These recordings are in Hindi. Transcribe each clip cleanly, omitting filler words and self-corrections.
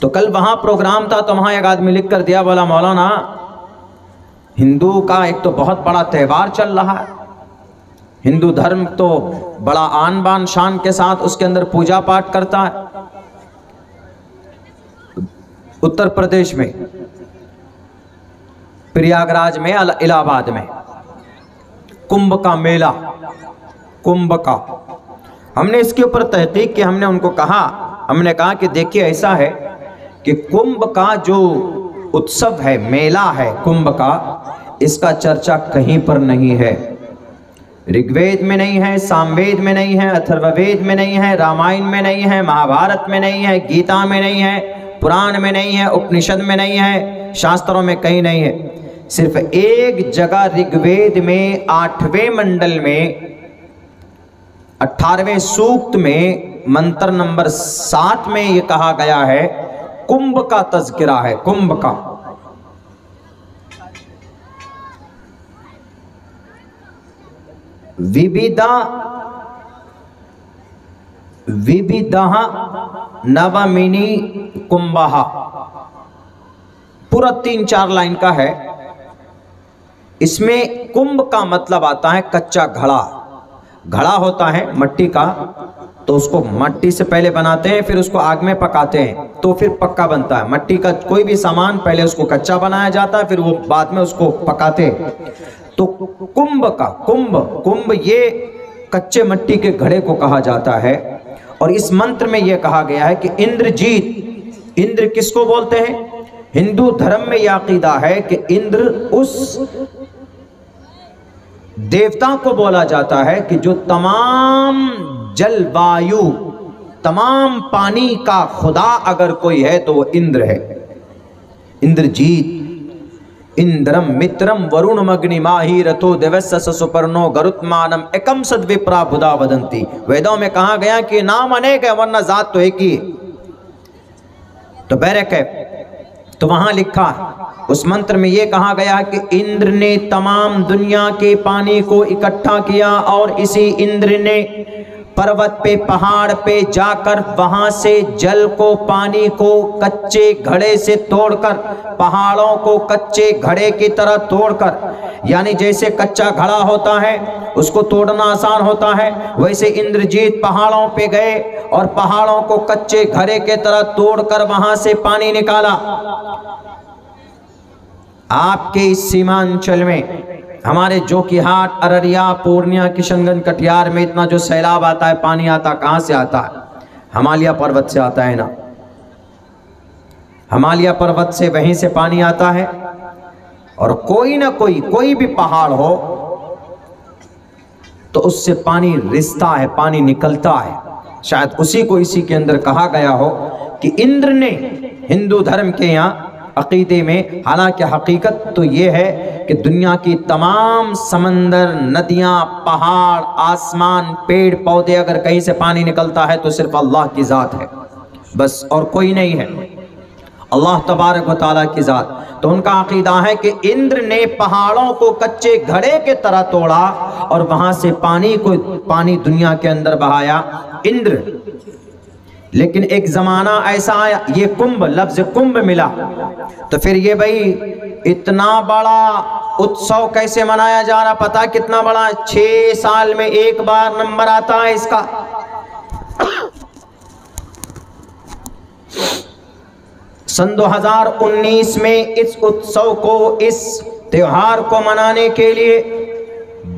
तो कल वहां प्रोग्राम था, तो वहां एक आदमी लिख कर दिया, बोला मौलाना हिंदू का एक तो बहुत बड़ा त्यौहार चल रहा है, हिंदू धर्म तो बड़ा आन बान शान के साथ उसके अंदर पूजा पाठ करता है। उत्तर प्रदेश में प्रयागराज में इलाहाबाद में कुंभ का मेला, कुंभ का, हमने इसके ऊपर तहकीक की। हमने उनको कहा, हमने कहा कि देखिए ऐसा है कि कुंभ का जो उत्सव है, मेला है कुंभ का, इसका चर्चा कहीं पर नहीं है। ऋग्वेद में नहीं है, सामवेद में नहीं है, अथर्ववेद में नहीं है, रामायण में नहीं है, महाभारत में नहीं है, गीता में नहीं है, पुराण में नहीं है, उपनिषद में नहीं है, शास्त्रों में कहीं नहीं है। सिर्फ एक जगह ऋग्वेद में 8वें मंडल में 18वें सूक्त में मंत्र नंबर 7 में यह कहा गया है, कुंभ का तज़किरा है, कुंभ का। विविधा नवमिनी कुंभः, पूरा 3-4 लाइन का है। इसमें कुंभ का मतलब आता है कच्चा घड़ा। घड़ा होता है मट्टी का, तो उसको मट्टी से पहले बनाते हैं, फिर उसको आग में पकाते हैं, तो फिर पक्का बनता है। मट्टी का कोई भी सामान पहले उसको कच्चा बनाया जाता है, फिर वो बाद में उसको पकाते हैं। तो कुंभ का, कुंभ ये कच्चे मट्टी के घड़े को कहा जाता है। और इस मंत्र में यह कहा गया है कि इंद्रजीत, इंद्र किसको बोलते हैं? हिंदू धर्म में यह अकीदा है कि इंद्र उस देवता को बोला जाता है कि जो तमाम जलवायु, तमाम पानी का खुदा अगर कोई है तो वो इंद्र है। इंद्रजीत, इंद्रम मित्रम वरुण अग्निमाही रथो दिवस्य सुपर्णो गरुत्मानम एकम सद्विप्रा बुधा वदंती। वेदों में कहा गया कि नाम अनेक है वरना जात तो एक ही। तो बैरक है, तो वहां लिखा, उस मंत्र में यह कहा गया कि इंद्र ने तमाम दुनिया के पानी को इकट्ठा किया और इसी इंद्र ने पर्वत पे, पहाड़ पे जाकर वहां से जल को, पानी को कच्चे घड़े से तोड़कर, पहाड़ों को कच्चे घड़े की तरह तोड़कर, यानी जैसे कच्चा घड़ा होता है उसको तोड़ना आसान होता है, वैसे इंद्रजीत पहाड़ों पे गए और पहाड़ों को कच्चे घड़े के तरह तोड़कर वहां से पानी निकाला। आपके इस सीमांचल में, हमारे जोकीहाट, अररिया, पूर्णिया, किशनगंज, कटिहार में इतना जो सैलाब आता है, पानी आता, कहां से आता है? हिमालय पर्वत से आता है ना। हिमालय पर्वत से, वहीं से पानी आता है। और कोई ना कोई भी पहाड़ हो तो उससे पानी रिसता है, पानी निकलता है। शायद उसी को इसी के अंदर कहा गया हो कि इंद्र ने हिंदू धर्म के यहाँ अकीदे में, हालांकि हकीकत तो ये है कि दुनिया की तमाम समंदर, नदियां, पहाड़, आसमान, पेड़ पौधे, अगर कहीं से पानी निकलता है तो सिर्फ अल्लाह की ज़ात है बस, और कोई नहीं है, अल्लाह तबारक व तआला की ज़ात। तो उनका अकीदा है कि इंद्र ने पहाड़ों को कच्चे घड़े के तरह तोड़ा और वहां से पानी दुनिया के अंदर बहाया, इंद्र। लेकिन एक जमाना ऐसा आया, ये कुंभ, लफ्ज कुंभ मिला, तो फिर ये भाई इतना बड़ा उत्सव कैसे मनाया जा रहा? पता कितना बड़ा? 6 साल में एक बार नंबर आता है इसका। सन 2019 में इस उत्सव को, इस त्योहार को मनाने के लिए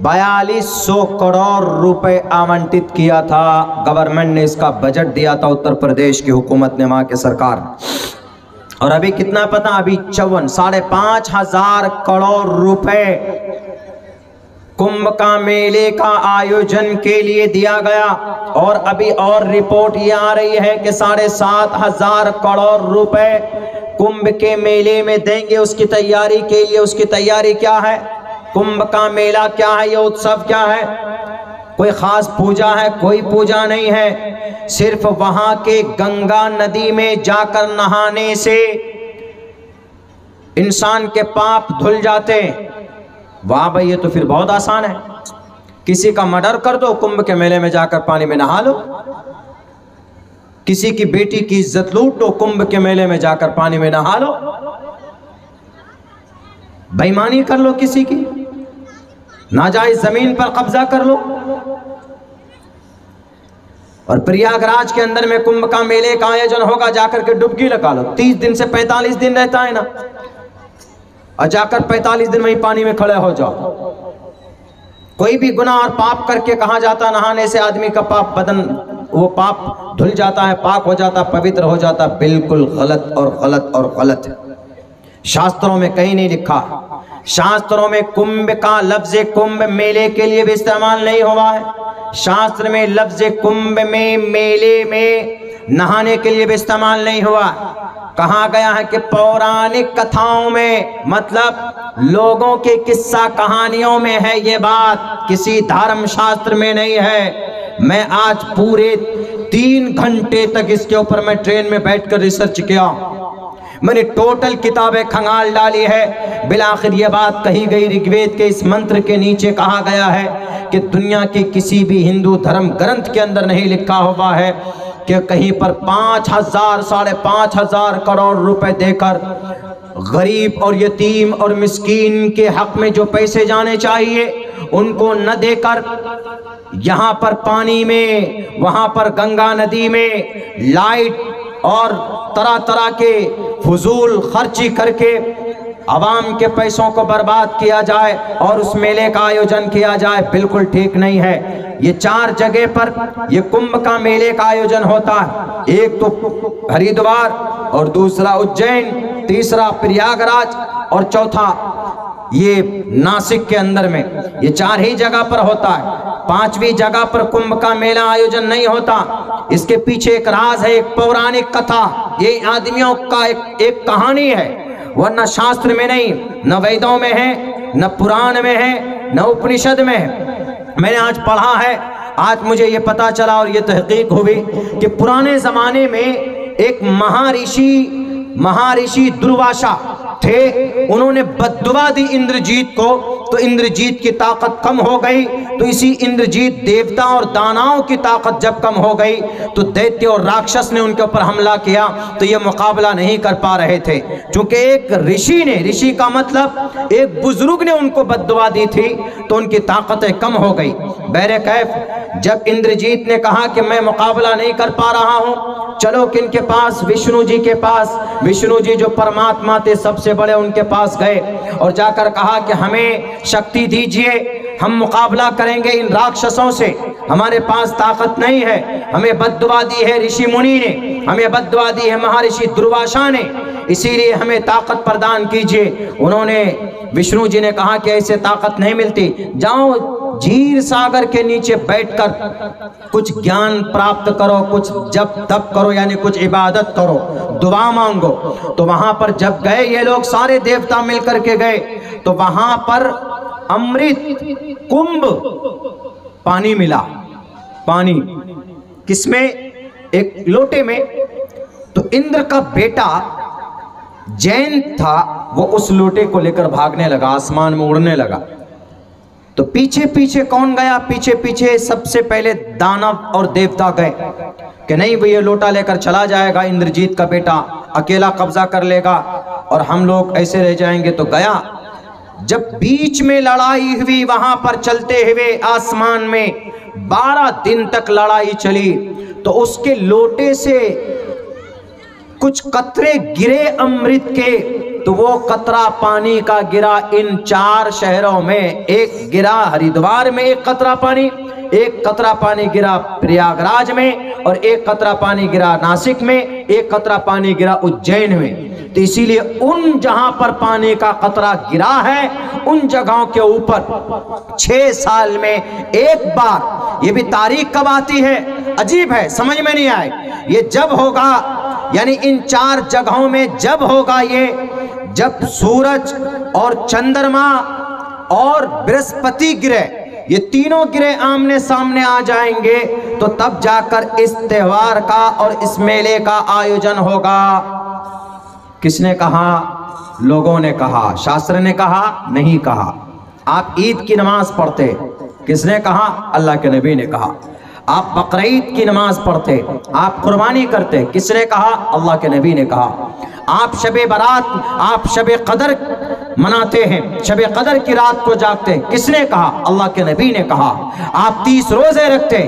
4200 करोड़ रुपए आवंटित किया था। गवर्नमेंट ने इसका बजट दिया था, उत्तर प्रदेश की हुकूमत ने, वहां के सरकार। और अभी कितना पता? अभी 54,500 करोड़ रुपए कुंभ का मेले का आयोजन के लिए दिया गया। और अभी और रिपोर्ट ये आ रही है कि 7,500 करोड़ रुपए कुंभ के मेले में देंगे उसकी तैयारी के लिए। उसकी तैयारी क्या है? कुंभ का मेला क्या है? ये उत्सव क्या है? कोई खास पूजा है? कोई पूजा नहीं है। सिर्फ वहां के गंगा नदी में जाकर नहाने से इंसान के पाप धुल जाते हैं। वाह भाई, ये तो फिर बहुत आसान है। किसी का मर्डर कर दो, कुंभ के मेले में जाकर पानी में नहा लो। किसी की बेटी की इज्जत लूट लो, कुंभ के मेले में जाकर पानी में नहा लो, बेईमानी कर लो, किसी की नाजायज जमीन पर कब्जा कर लो। और प्रयागराज के अंदर में कुंभ का मेले का आयोजन होगा, जाकर के डुबकी लगा लो। 30 दिन से 45 दिन रहता है ना, और जाकर 45 दिन वहीं पानी में खड़े हो जाओ। कोई भी गुनाह और पाप करके कहा जाता नहाने से आदमी का पाप बदन, वो पाप धुल जाता है, पाक हो जाता, पवित्र हो जाता। बिल्कुल गलत और गलत और गलत है। शास्त्रों में कहीं नहीं लिखा। शास्त्रों में कुंभ का लफ्ज कुंभ मेले के लिए भी इस्तेमाल नहीं हुआ है। शास्त्र में लफ्ज कुंभ में मेले में नहाने के लिए भी इस्तेमाल नहीं हुआ। कहा गया है कि पौराणिक कथाओं में, मतलब लोगों के किस्सा कहानियों में है ये बात, किसी धर्म शास्त्र में नहीं है। मैं आज पूरे 3 घंटे तक इसके ऊपर मैं ट्रेन में बैठकर रिसर्च किया, मैंने टोटल किताबें खंगाल डाली है। बिलाखिर ये बात कही गई, ऋग्वेद के इस मंत्र के नीचे कहा गया है कि दुनिया के किसी भी हिंदू धर्म ग्रंथ के अंदर नहीं लिखा हुआ है कि कहीं पर 5,000 साढ़े 5,000 करोड़ रुपए देकर गरीब और यतीम और मिस्कीन के हक में जो पैसे जाने चाहिए उनको न देकर यहाँ पर पानी में, वहाँ पर गंगा नदी में लाइट और तरह तरह के फजूल खर्ची करके आवाम के पैसों को बर्बाद किया जाए और उस मेले का आयोजन किया जाए, बिल्कुल ठीक नहीं है। ये 4 जगह पर ये कुंभ का मेले का आयोजन होता है। एक तो हरिद्वार, और दूसरा उज्जैन, तीसरा प्रयागराज, और चौथा ये नासिक के अंदर में। ये 4 ही जगह पर होता है। 5वीं जगह पर कुंभ का मेला आयोजन नहीं होता। इसके पीछे एक राज है, एक पौराणिक कथा, ये आदमियों का एक कहानी है, वरना शास्त्र में नहीं, न वेदों में है, न पुराण में है, न उपनिषद में है। मैंने आज पढ़ा है, आज मुझे ये पता चला और ये तहकीक हुई कि पुराने जमाने में एक महर्षि दुर्वासा थे। उन्होंने बद्दुआ दी इंद्रजीत को, तो इंद्रजीत की ताकत कम हो गई। तो इसी इंद्रजीत देवता और दानवों की ताकत जब कम हो गई तो दैत्य और राक्षस ने उनके ऊपर हमला किया, तो ये मुकाबला नहीं कर पा रहे थे। क्योंकि एक ऋषि ने, ऋषि का मतलब एक बुजुर्ग ने उनको बद्दुआ दी थी, तो उनकी ताकतें कम हो गई। बहरे कैफ जब इंद्रजीत ने कहा कि मैं मुकाबला नहीं कर पा रहा हूँ, चलो किनके पास, विष्णु जी के पास। विष्णु जी जो परमात्मा थे सबसे बड़े, उनके पास गए और जाकर कहा कि हमें शक्ति दीजिए, हम मुकाबला करेंगे इन राक्षसों से, हमारे पास ताकत नहीं है। हमें बद्दुआ दी है ऋषि मुनि ने, हमें बद्दुआ दी है महर्षि दुर्वासा ने, इसीलिए हमें ताकत प्रदान कीजिए। उन्होंने, विष्णु जी ने कहा कि ऐसे ताकत नहीं मिलती, जाओ जीर सागर के नीचे बैठकर कुछ ज्ञान प्राप्त करो, कुछ जप तप करो, यानी कुछ इबादत करो, दुआ मांगो। तो वहां पर जब गए ये लोग, सारे देवता मिलकर के गए, तो वहां पर अमृत कुंभ पानी मिला। पानी किसमें? एक लोटे में। तो इंद्र का बेटा जैन था, वो उस लोटे को लेकर भागने लगा, आसमान में उड़ने लगा। तो पीछे पीछे कौन गया? पीछे पीछे सबसे पहले दानव और देवता गए कि नहीं वो ये लोटा लेकर चला जाएगा, इंद्रजीत का बेटा अकेला कब्जा कर लेगा और हम लोग ऐसे रह जाएंगे। तो गया। जब बीच में लड़ाई हुई, वहां पर चलते हुए आसमान में 12 दिन तक लड़ाई चली, तो उसके लोटे से कुछ कतरे गिरे अमृत के, तो वो कतरा पानी का गिरा इन 4 शहरों में। एक गिरा हरिद्वार में, एक कतरा पानी, एक कतरा पानी गिरा प्रयागराज में, और एक कतरा पानी गिरा नासिक में, एक कतरा पानी गिरा उज्जैन में। तो इसीलिए उन जहां पर पानी का कतरा गिरा है, उन जगहों के ऊपर 6 साल में एक बार, ये भी तारीख कब आती है, अजीब है, समझ में नहीं आए। ये जब होगा, यानी इन 4 जगहों में जब होगा ये, जब सूरज और चंद्रमा और बृहस्पति ग्रह, ये तीनों ग्रह आमने सामने आ जाएंगे, तो तब जाकर इस त्योहार का और इस मेले का आयोजन होगा। किसने कहा? लोगों ने कहा। शास्त्र ने कहा? नहीं कहा। आप ईद की नमाज पढ़ते, किसने कहा? अल्लाह के नबी ने कहा। आप बकरीद की नमाज पढ़ते, आप कुर्बानी करते, किसने कहा? अल्लाह के नबी ने कहा। आप शबे बारात, आप शबे कदर मनाते हैं, शबे कदर की रात को जागते, किसने कहा? अल्लाह के नबी ने कहा। आप 30 रोजे रखते,